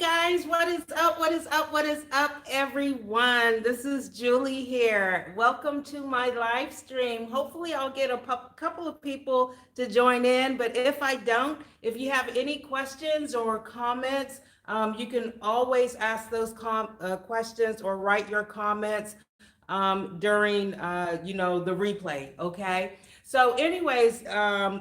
guys, what is up? What is up? What is up, everyone? This is Julie here. Welcome to my live stream. Hopefully, I'll get a couple of people to join in. But if I don't, if you have any questions or comments, you can always ask those questions or write your comments during, the replay. Okay. So anyways,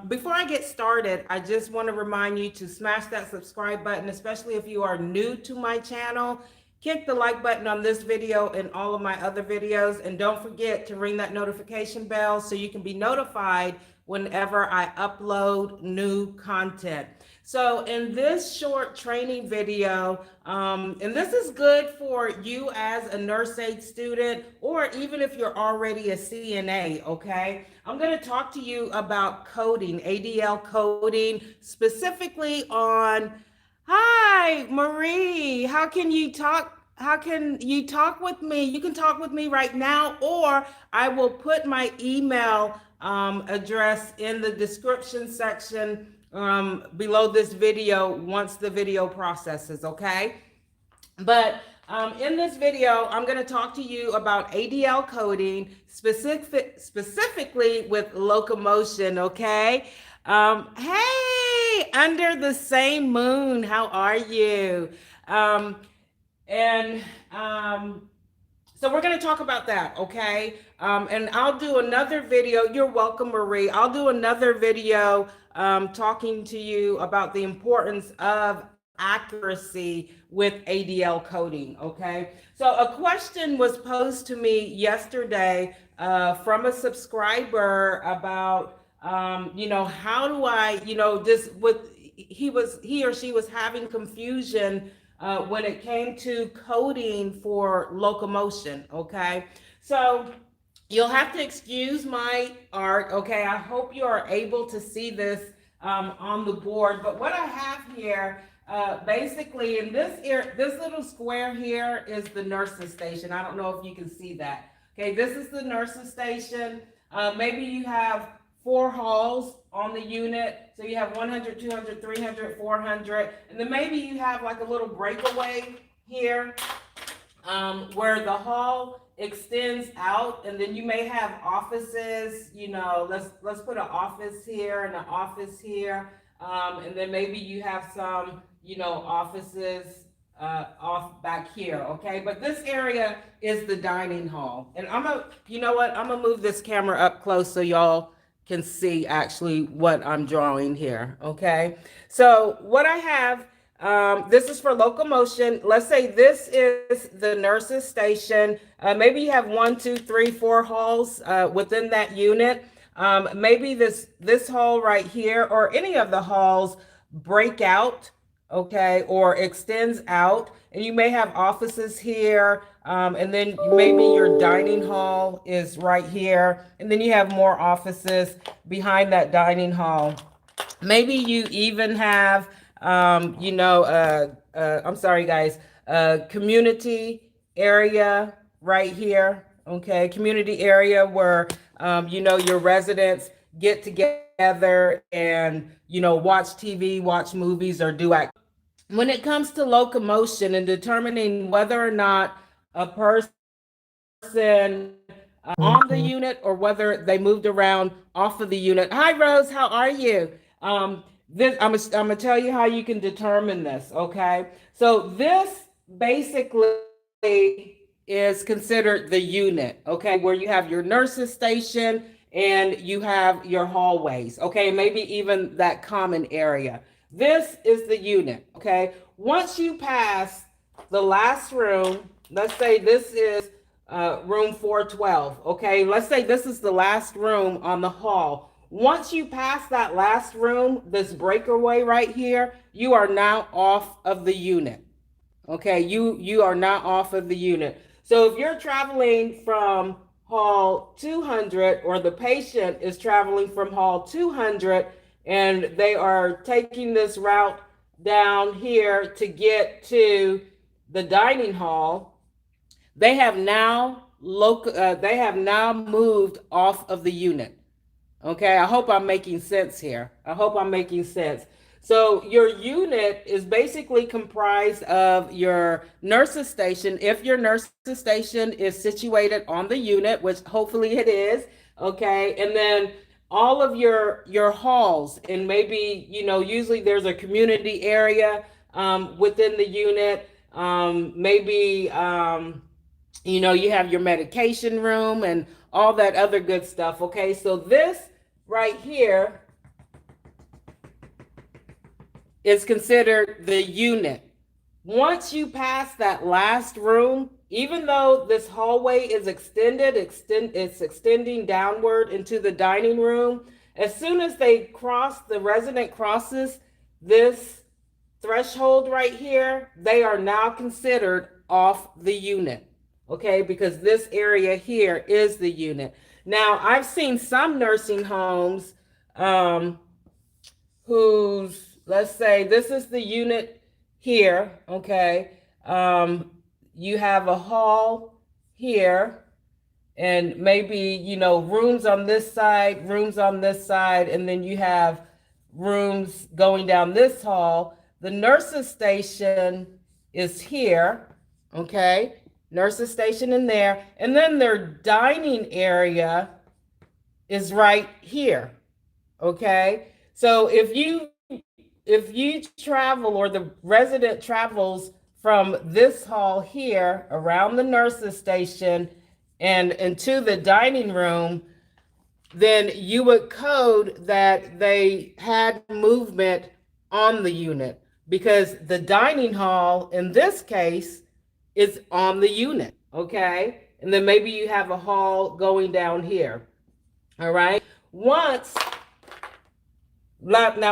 before I get started, I just want to remind you to smash that subscribe button, especially if you are new to my channel. Click the like button on this video and all of my other videos. And don't forget to ring that notification bell so you can be notified whenever I upload new content. So in this short training video, and this is good for you as a nurse aid student, or even if you're already a CNA, okay? I'm going to talk to you about coding, ADL coding, specifically on, hi, Marie, how can you talk with me? You can talk with me right now, or I will put my email address in the description section below this video once the video processes, okay? But in this video, I'm going to talk to you about ADL coding, specifically with Locomotion, okay? Hey, under the same moon, how are you? And so we're going to talk about that, okay? And I'll do another video. You're welcome, Marie. I'll do another video talking to you about the importance of accuracy with ADL coding, okay? So a question was posed to me yesterday from a subscriber about, how do I, just with, he or she was having confusion when it came to coding for Locomotion, okay? So you'll have to excuse my art, okay? I hope you are able to see this on the board. But what I have here, basically in this little square here is the nurses station. I don't know if you can see that. Okay, this is the nurses station. Maybe you have 4 halls on the unit. So you have 100, 200, 300, 400. And then maybe you have like a little breakaway here where the hall extends out, and then you may have offices, let's put an office here and an office here. And then maybe you have some, offices off back here, okay? But this area is the dining hall. And I'm gonna move this camera up close so y'all can see actually what I'm drawing here, okay? So what I have, this is for Locomotion. Let's say this is the nurses station. Maybe you have 1, 2, 3, 4 halls within that unit. Maybe this hall right here or any of the halls break out, okay, or extends out, and you may have offices here, and then maybe your dining hall is right here, and then you have more offices behind that dining hall. Maybe you even have, I'm sorry guys, community area right here, okay, community area where, your residents get together and, watch TV, watch movies, or do activities. When it comes to Locomotion and determining whether or not a person on the unit or whether they moved around off of the unit. Hi, Rose, how are you? I'm gonna tell you how you can determine this, okay? So this basically is considered the unit, okay, where you have your nurses station and you have your hallways, okay, maybe even that common area. This is the unit, okay? Once you pass the last room, let's say this is room 412, okay? Let's say this is the last room on the hall. Once you pass that last room, this breakaway right here, you are now off of the unit, okay? You are now off of the unit. So if you're traveling from hall 200, or the patient is traveling from hall 200, and they are taking this route down here to get to the dining hall, they have now moved off of the unit. Okay, I hope I'm making sense here. I hope I'm making sense. So your unit is basically comprised of your nurse's station. If your nurse's station is situated on the unit, which hopefully it is, okay, and then all of your halls, and maybe usually there's a community area within the unit. Maybe you have your medication room and all that other good stuff. Okay, so this right here is considered the unit. Once you pass that last room, even though this hallway is it's extending downward into the dining room, as soon as the resident crosses this threshold right here, they are now considered off the unit. Okay, because this area here is the unit. Now, I've seen some nursing homes whose, let's say this is the unit here, okay? You have a hall here, and maybe, rooms on this side, rooms on this side, and then you have rooms going down this hall. The nurse's station is here, okay? Nurse's station in there, and then their dining area is right here, okay? So if you travel, or the resident travels from this hall here around the nurse's station and into the dining room, then you would code that they had movement on the unit, because the dining hall in this case is on the unit, okay? And then maybe you have a hall going down here, all right? Now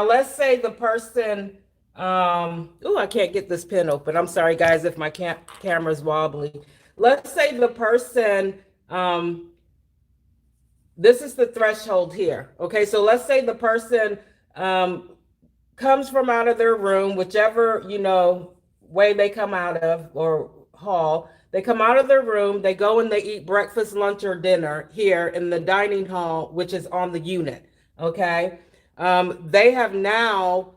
let's say the person, I can't get this pen open. I'm sorry, guys, if my camera's wobbly. Let's say the person, this is the threshold here. Okay, so let's say the person comes from out of their room, whichever, way they come out of, or hall. They come out of their room, they go and they eat breakfast, lunch, or dinner here in the dining hall, which is on the unit, okay? They have now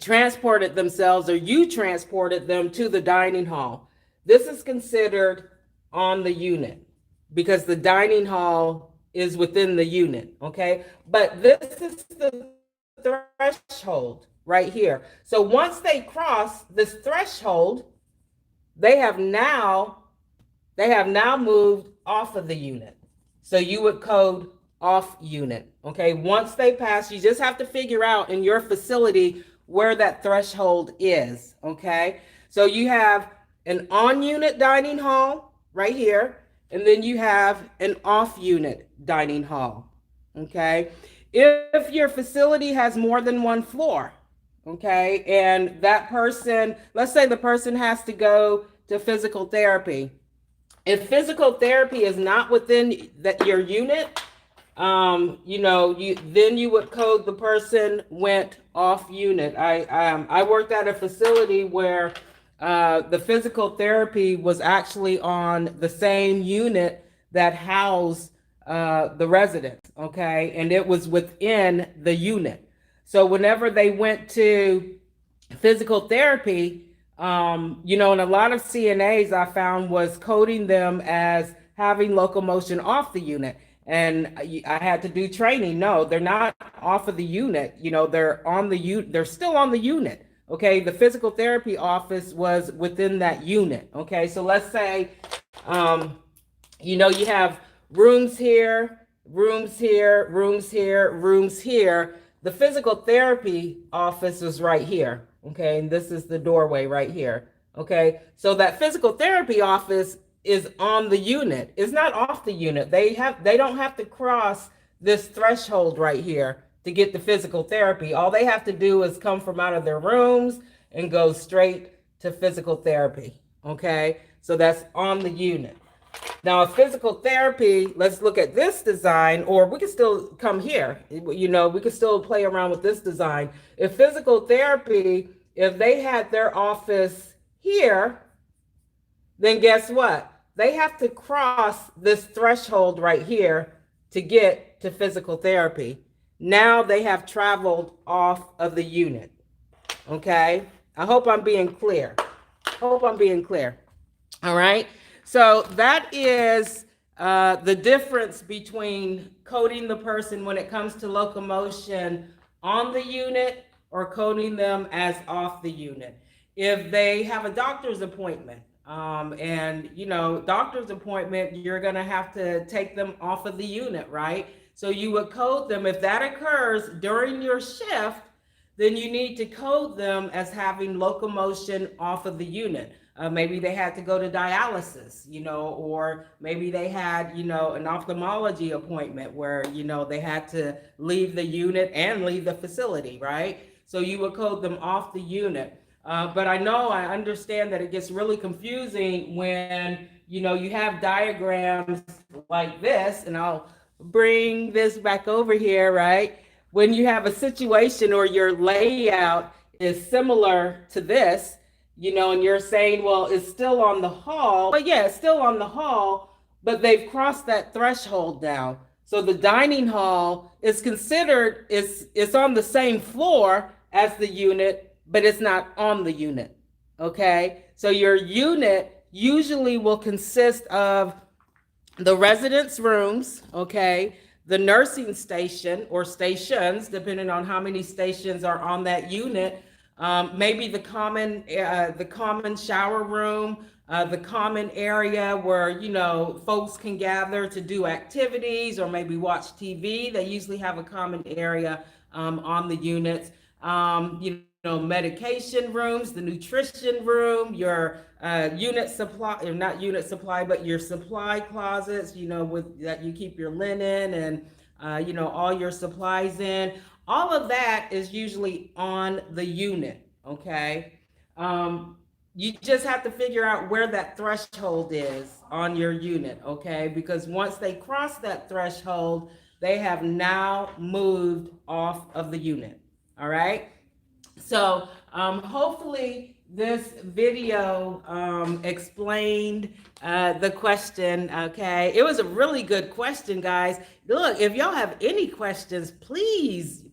transported themselves, or you transported them to the dining hall. This is considered on the unit because the dining hall is within the unit, okay? But this is the threshold right here. So once they cross this threshold, they have now moved off of the unit. So you would code off unit, okay? Once they pass, you just have to figure out in your facility where that threshold is, okay? So you have an on-unit dining hall right here, and then you have an off-unit dining hall, okay? If your facility has more than one floor, okay, and that person, let's say the person has to go to physical therapy. If physical therapy is not within your unit, then you would code the person went off unit. I worked at a facility where the physical therapy was actually on the same unit that housed the residents, okay, and it was within the unit. So whenever they went to physical therapy, and a lot of CNAs I found was coding them as having locomotion off the unit. And I had to do training. No, they're not off of the unit. They're still on the unit. Okay, the physical therapy office was within that unit. Okay, so let's say, you have rooms here, rooms here, rooms here, rooms here. The physical therapy office is right here. Okay, and this is the doorway right here. Okay, so that physical therapy office is on the unit. It's not off the unit. They don't have to cross this threshold right here to get the physical therapy. All they have to do is come from out of their rooms and go straight to physical therapy. Okay, so that's on the unit. Now, physical therapy, let's look at this design, or we can still come here. We can still play around with this design. If physical therapy, if they had their office here, then guess what? They have to cross this threshold right here to get to physical therapy. now they have traveled off of the unit. Okay, I hope I'm being clear. Hope I'm being clear. All right. So that is the difference between coding the person when it comes to locomotion on the unit or coding them as off the unit. If they have a doctor's appointment, and doctor's appointment, you're going to have to take them off of the unit, right? So you would code them. If that occurs during your shift, then you need to code them as having locomotion off of the unit. Maybe they had to go to dialysis, or maybe they had, an ophthalmology appointment where, they had to leave the unit and leave the facility, right? So you would code them off the unit. But I understand that it gets really confusing when, you have diagrams like this, and I'll bring this back over here, right? When you have a situation or your layout is similar to this, and you're saying, well, it's still on the hall. But yeah, it's still on the hall, but they've crossed that threshold now. So the dining hall is considered, it's on the same floor as the unit, but it's not on the unit. Okay. So your unit usually will consist of the residence rooms, okay, the nursing station or stations, depending on how many stations are on that unit, maybe the common shower room, the common area where folks can gather to do activities or maybe watch TV. They usually have a common area on the units. Medication rooms, the nutrition room, your unit supply, or not unit supply, but your supply closets, with that you keep your linen and all your supplies in. All of that is usually on the unit. Okay. You just have to figure out where that threshold is on your unit. Okay. Because once they cross that threshold, they have now moved off of the unit. All right. So hopefully this video explained the question. Okay, it was a really good question, guys. Look, if y'all have any questions, please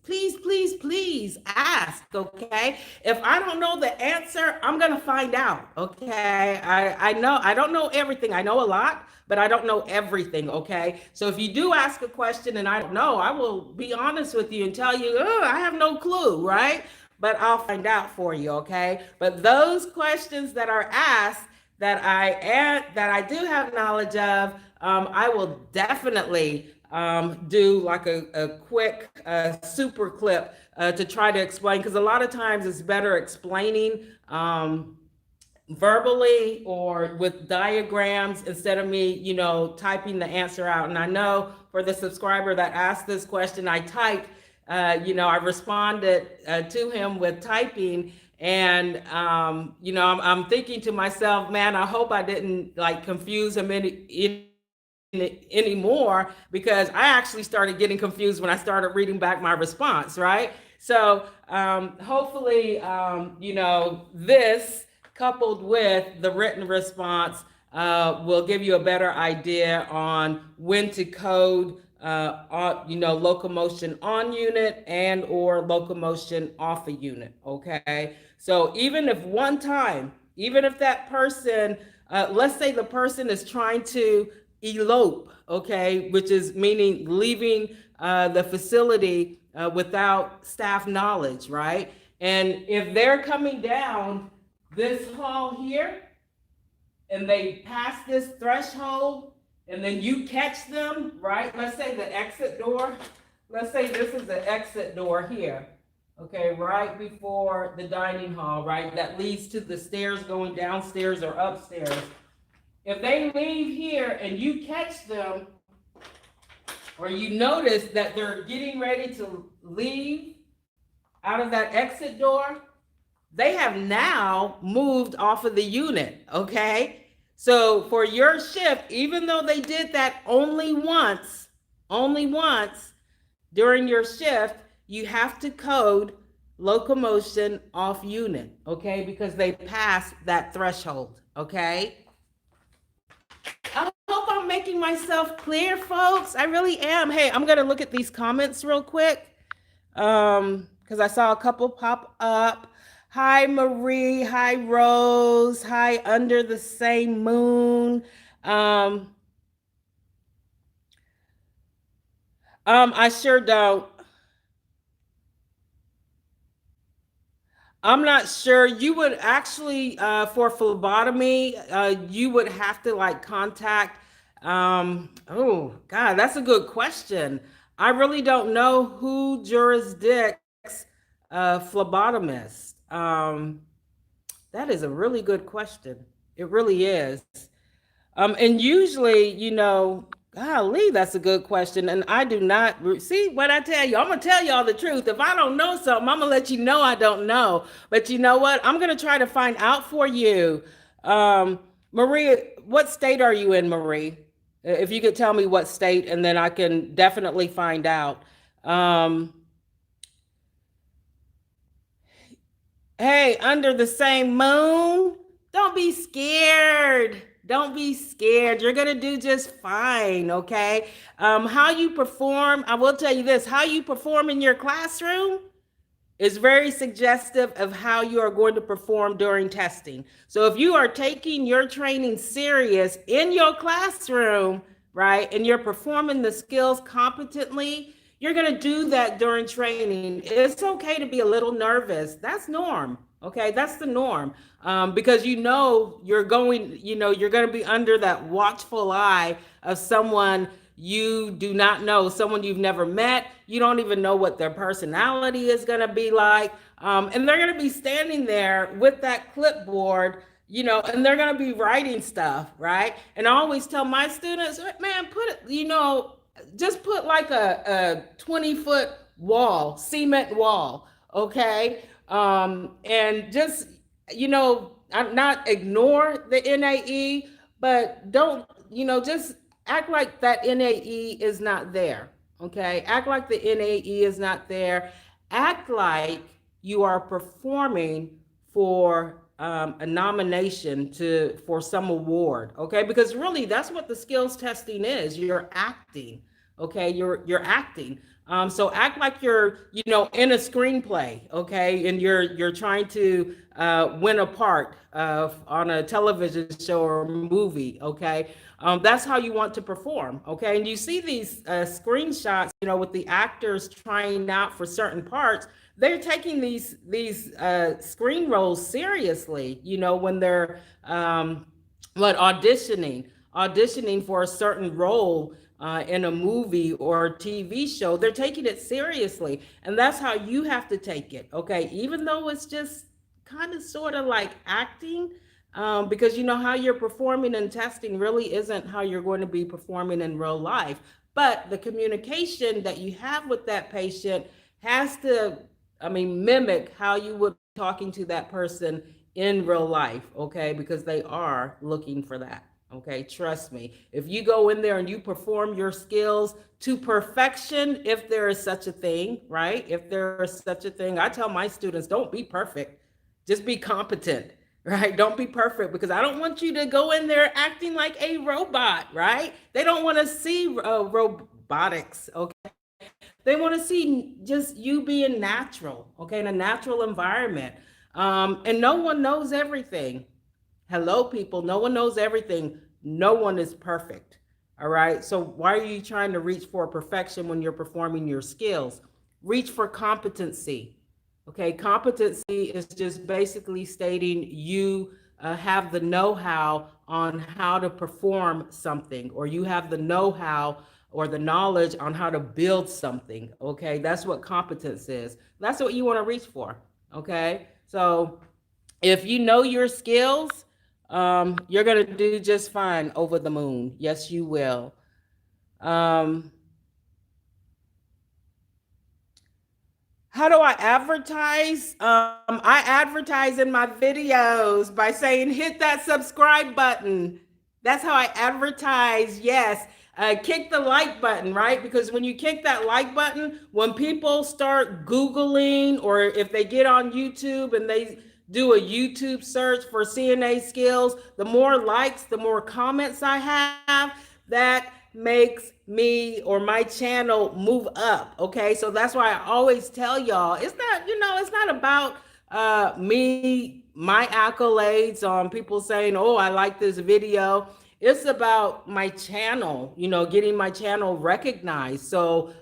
ask. Okay, if I don't know the answer, I'm gonna find out. Okay, I know I don't know everything. I know a lot, but I don't know everything. Okay, so if you do ask a question and I don't know, I will be honest with you and tell you, oh, I have no clue, right? But I'll find out for you, okay? But those questions that are asked that I do have knowledge of, I will definitely do like a quick super clip to try to explain, because a lot of times it's better explaining verbally or with diagrams instead of me, typing the answer out. And I know for the subscriber that asked this question, I typed, I responded to him with typing, and I'm thinking to myself, man, I hope I didn't like confuse him anymore, because I actually started getting confused when I started reading back my response, right? So hopefully, this coupled with the written response will give you a better idea on when to code locomotion on unit and or locomotion off a unit. Okay, so even if one time, even if that person, let's say the person is trying to elope, okay, which is meaning leaving the facility without staff knowledge, right? And if they're coming down this hall here and they pass this threshold, and then you catch them, right? Let's say the exit door. Let's say this is the exit door here, okay, right before the dining hall, right? That leads to the stairs going downstairs or upstairs. If they leave here and you catch them, or you notice that they're getting ready to leave out of that exit door, they have now moved off of the unit, okay? So for your shift, even though they did that only once during your shift, you have to code locomotion off unit, okay? Because they passed that threshold, okay? I hope I'm making myself clear, folks. I really am. Hey, I'm going to look at these comments real quick. Because I saw a couple pop up. Hi, Marie. Hi, Rose. Hi, Under the Same Moon. Um, I sure don't. I'm not sure. You would actually, for phlebotomy, you would have to like contact. Oh, God, that's a good question. I really don't know who jurisdicts phlebotomist. That is a really good question. It really is. And usually, golly, that's a good question. And I do not see what I tell you. I'm gonna tell y'all the truth. If I don't know something, I'm gonna let you know I don't know. But you know what? I'm gonna try to find out for you. Marie, what state are you in, Marie? If you could tell me what state, and then I can definitely find out. Um, Hey, under the same moon, don't be scared. Don't be scared. You're going to do just fine, okay? How you perform, I will tell you this, how you perform in your classroom is very suggestive of how you are going to perform during testing. So if you are taking your training serious in your classroom, right, and you're performing the skills competently, you're going to do that during training. It's okay to be a little nervous. That's norm. Okay, that's the norm. Because you're going to be under that watchful eye of someone you do not know, someone you've never met. You don't even know what their personality is going to be like. And they're going to be standing there with that clipboard, and they're going to be writing stuff, right? And I always tell my students, man, put it, just put like a 20-foot wall, cement wall, okay? And just, not ignore the NAE, but don't, just act like that NAE is not there, okay? Act like the NAE is not there. Act like you are performing for a nomination for some award, okay? Because really, that's what the skills testing is. You're acting, okay? You're acting. So act like you're, in a screenplay, okay, and you're trying to win a part on a television show or movie, okay. That's how you want to perform, okay. And you see these screenshots, with the actors trying out for certain parts. They're taking these screen roles seriously, when they're auditioning for a certain role in a movie or a TV show. They're taking it seriously. And that's how you have to take it. Okay. Even though it's just kind of sort of like acting, because how you're performing and testing really isn't how you're going to be performing in real life. But the communication that you have with that patient has to, mimic how you would be talking to that person in real life, okay? Because they are looking for that. Okay, trust me. If you go in there and you perform your skills to perfection, if there is such a thing, right? If there is such a thing, I tell my students, don't be perfect, just be competent, right? Don't be perfect, because I don't want you to go in there acting like a robot, right? They don't want to see robotics, okay? They want to see just you being natural, okay, in a natural environment. And no one knows everything. Hello, people. No one knows everything. No one is perfect. All right. So why are you trying to reach for perfection when you're performing your skills? Reach for competency. Okay. Competency is just basically stating you have the know-how on how to perform something, or you have the know-how or the knowledge on how to build something. Okay. That's what competence is. That's what you want to reach for. Okay. So if you know your skills, you're going to do just fine over the moon. Yes, you will. Um, how do I advertise? I advertise in my videos by saying, hit that subscribe button. That's how I advertise. Yes. Kick the like button, right? Because when you kick that like button, when people start Googling, or if they get on YouTube and they do a YouTube search for CNA skills, the more likes, the more comments I have, that makes me or my channel move up. Okay, so that's why I always tell y'all it's not, it's not about me, my accolades on people saying, oh, I like this video. It's about my channel, getting my channel recognized. So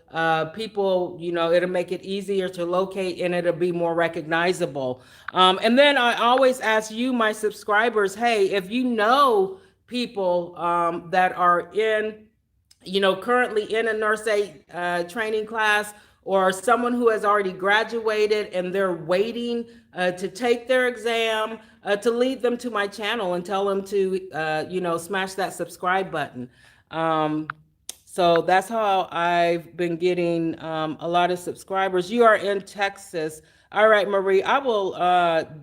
people, it'll make it easier to locate and it'll be more recognizable. And then I always ask you, my subscribers, hey, if you know people that are currently in a nurse aid training class, or someone who has already graduated and they're waiting to take their exam, to lead them to my channel and tell them to, smash that subscribe button. Um, so that's how I've been getting a lot of subscribers. You are in Texas. All right, Marie, I will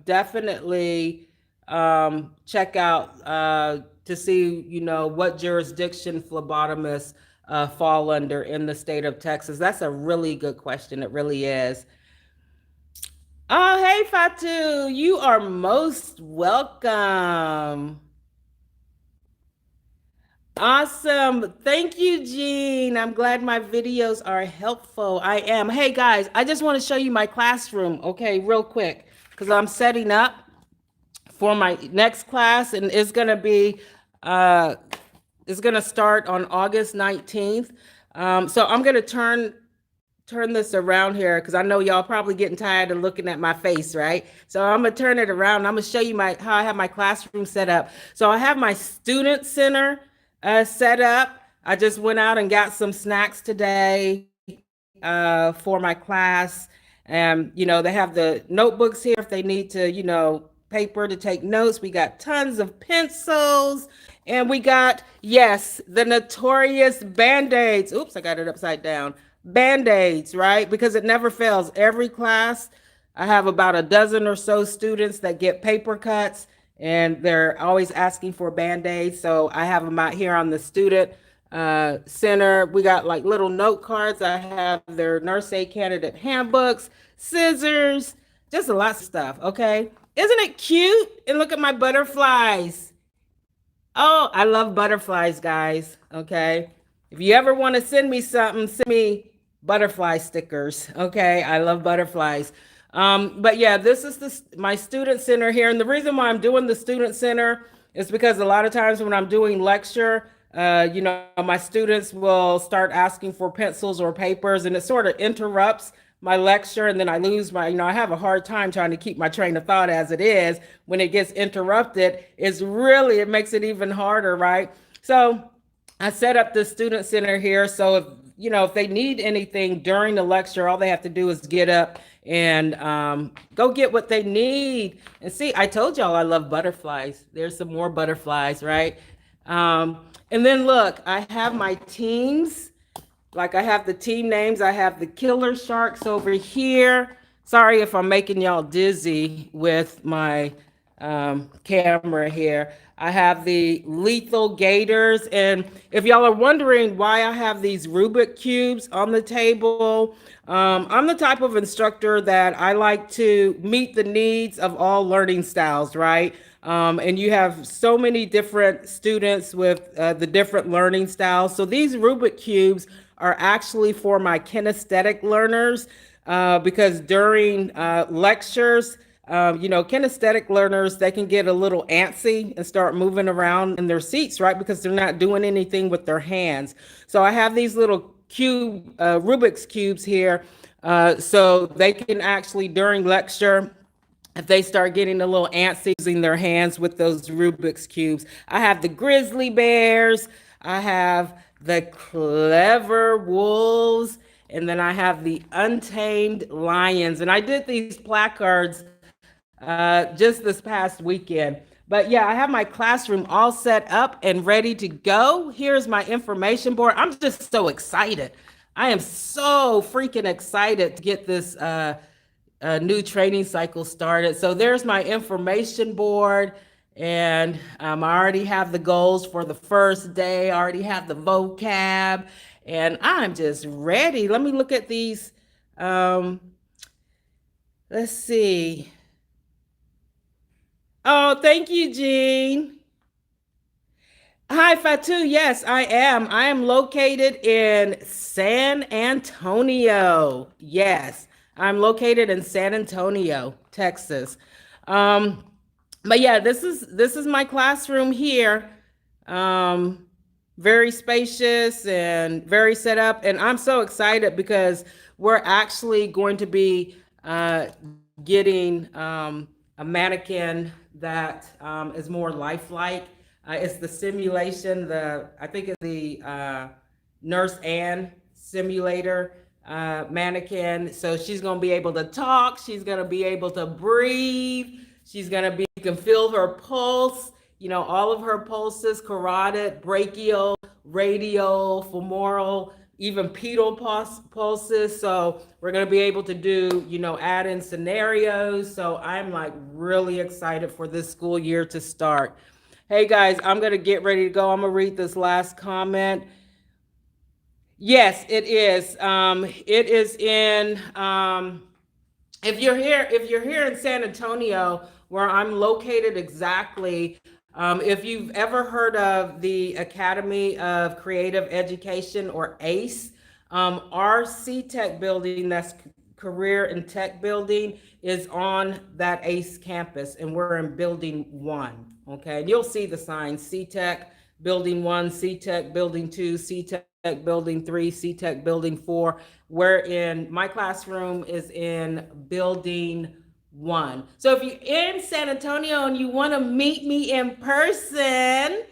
definitely check out to see, what jurisdiction phlebotomists fall under in the state of Texas. That's a really good question. It really is. Oh, hey, Fatu, you are most welcome. Awesome. Thank you, Jean. I'm glad my videos are helpful. I am. Hey, guys, I just want to show you my classroom, okay, real quick, because I'm setting up for my next class, and uh, it's gonna start on August 19th. So I'm gonna turn this around here because I know y'all probably getting tired of looking at my face, right? So I'm gonna turn it around. I'm gonna show you how I have my classroom set up. So I have my student center set up. I just went out and got some snacks today for my class. And, they have the notebooks here if they need to, paper to take notes. We got tons of pencils. And we got, yes, the notorious Band-Aids. Oops, I got it upside down. Band-Aids, right? Because it never fails. Every class, I have about a dozen or so students that get paper cuts, and they're always asking for Band-Aids. So I have them out here on the student center. We got like little note cards. I have their nurse aid candidate handbooks, scissors, just a lot of stuff. Okay. Isn't it cute? And look at my butterflies. Oh, I love butterflies, guys. Okay. If you ever want to send me something, send me butterfly stickers. Okay. I love butterflies. But yeah, this is my student center here. And the reason why I'm doing the student center is because a lot of times when I'm doing lecture, my students will start asking for pencils or papers, and it sort of interrupts my lecture, and then I lose I have a hard time trying to keep my train of thought as it is. When it gets interrupted, it makes it even harder, right? So I set up the student center here. So if they need anything during the lecture, all they have to do is get up and go get what they need. And see, I told y'all I love butterflies. There's some more butterflies, right? And then look, I have my teams. Like I have the team names. I have the Killer Sharks over here. Sorry if I'm making y'all dizzy with my camera here. I have the Lethal Gators. And if y'all are wondering why I have these Rubik cubes on the table, I'm the type of instructor that I like to meet the needs of all learning styles, right? And you have so many different students with the different learning styles. So these Rubik cubes are actually for my kinesthetic learners because during lectures, kinesthetic learners, they can get a little antsy and start moving around in their seats, right? Because they're not doing anything with their hands. So I have these little Rubik's cubes here. So they can actually, during lecture, if they start getting a little antsy using their hands with those Rubik's cubes. I have the grizzly bears. I have the clever wolves. And then I have the untamed lions. And I did these placards just this past weekend. But yeah, I have my classroom all set up and ready to go. Here's my information board. I'm just so excited. I am so freaking excited to get this new training cycle started. So there's my information board. And I already have the goals for the first day. I already have the vocab. And I'm just ready. Let me look at these. Let's see. Oh, thank you, Jean. Hi, Fatu. Yes, I am. I am located in San Antonio. Yes, I'm located in San Antonio, Texas. Um, but yeah, this is my classroom here. Um, very spacious and very set up, and I'm so excited because we're actually going to be getting a mannequin that is more lifelike. It's the simulation, I think it's the Nurse Ann simulator mannequin. So she's going to be able to talk. She's going to be able to breathe. She's going to be, you can feel her pulse, all of her pulses, carotid, brachial, radial, femoral, even pedal pulses. So we're going to be able to do, add in scenarios. So I'm like really excited for this school year to start. Hey guys, I'm going to get ready to go. I'm going to read this last comment. Yes, it is. It is in if you're here in San Antonio, where I'm located exactly, if you've ever heard of the Academy of Creative Education, or ACE, our CTech building, that's Career and Tech building, is on that ACE campus, and we're in building 1. Okay, and you'll see the signs: CTech building 1, CTech building 2, CTech building 3, CTech building 4. We're in, my classroom is in building 1. So if you're in San Antonio and you want to meet me in person,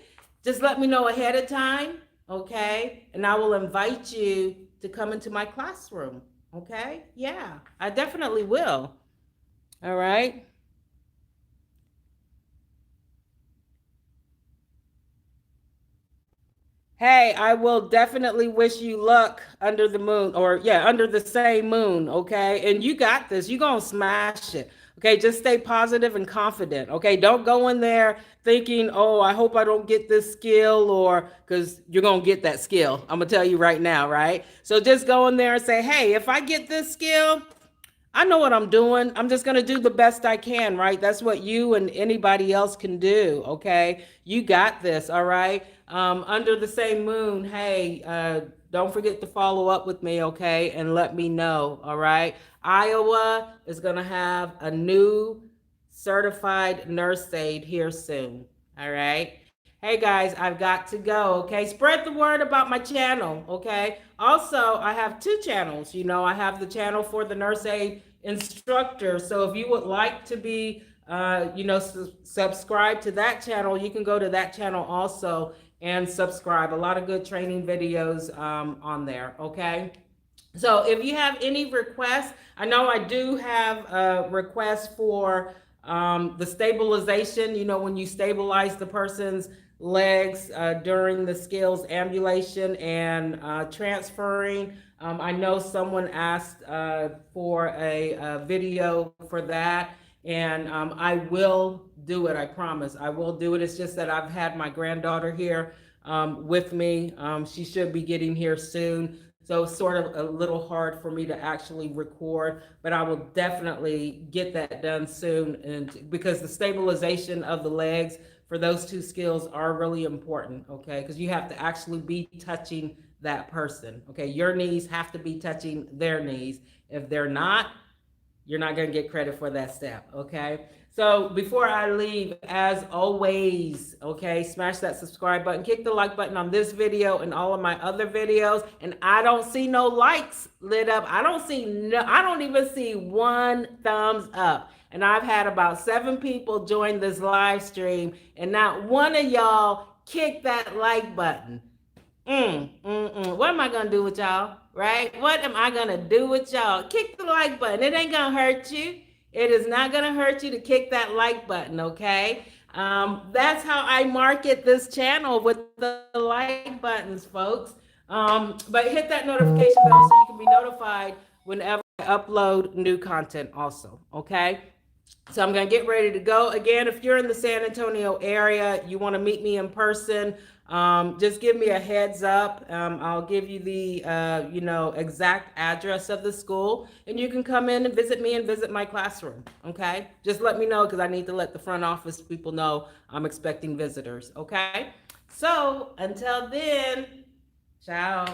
just let me know ahead of time, okay? And I will invite you to come into my classroom, okay? Yeah, I definitely will. All right. Hey, I will definitely wish you luck under the moon, or yeah, under the same moon, okay? And you got this. You're going to smash it. Okay, just stay positive and confident. Okay, don't go in there thinking, "Oh, I hope I don't get this skill," or cuz you're going to get that skill. I'm going to tell you right now, right? So just go in there and say, "Hey, if I get this skill, I know what I'm doing. I'm just going to do the best I can," right? That's what you and anybody else can do, okay? You got this, all right? Under the same moon, hey, don't forget to follow up with me, okay? And let me know, all right? Iowa is going to have a new certified nurse aide here soon, all right? Hey guys, I've got to go, okay? Spread the word about my channel, okay? Also, I have 2 channels. I have the channel for the nurse aid instructor. So if you would like to be, subscribe to that channel, you can go to that channel also and subscribe. A lot of good training videos on there, okay? So if you have any requests, I know I do have a request for the stabilization, when you stabilize the person's legs during the skills ambulation and transferring. I know someone asked for a video for that, and I will do it. I promise. I will do it. It's just that I've had my granddaughter here with me. She should be getting here soon. So it's sort of a little hard for me to actually record, but I will definitely get that done soon. And because the stabilization of the legs for those 2 skills are really important, okay? Because you have to actually be touching that person, okay? Your knees have to be touching their knees. If they're not, you're not going to get credit for that step, okay? So before I leave, as always, okay, smash that subscribe button, kick the like button on this video and all of my other videos. And I don't see no likes lit up. I don't even see 1 thumbs up. And I've had about 7 people join this live stream, and not one of y'all kick that like button. What am I gonna do with y'all? Right? What am I gonna do with y'all? Kick the like button. It ain't gonna hurt you. It is not gonna hurt you to kick that like button, okay? That's how I market this channel, with the like buttons, folks. But hit that notification bell so you can be notified whenever I upload new content also, okay? So I'm going to get ready to go. Again, if you're in the San Antonio area, you want to meet me in person, just give me a heads up. I'll give you the, exact address of the school, and you can come in and visit me and visit my classroom, okay? Just let me know, because I need to let the front office people know I'm expecting visitors, okay? So until then, ciao.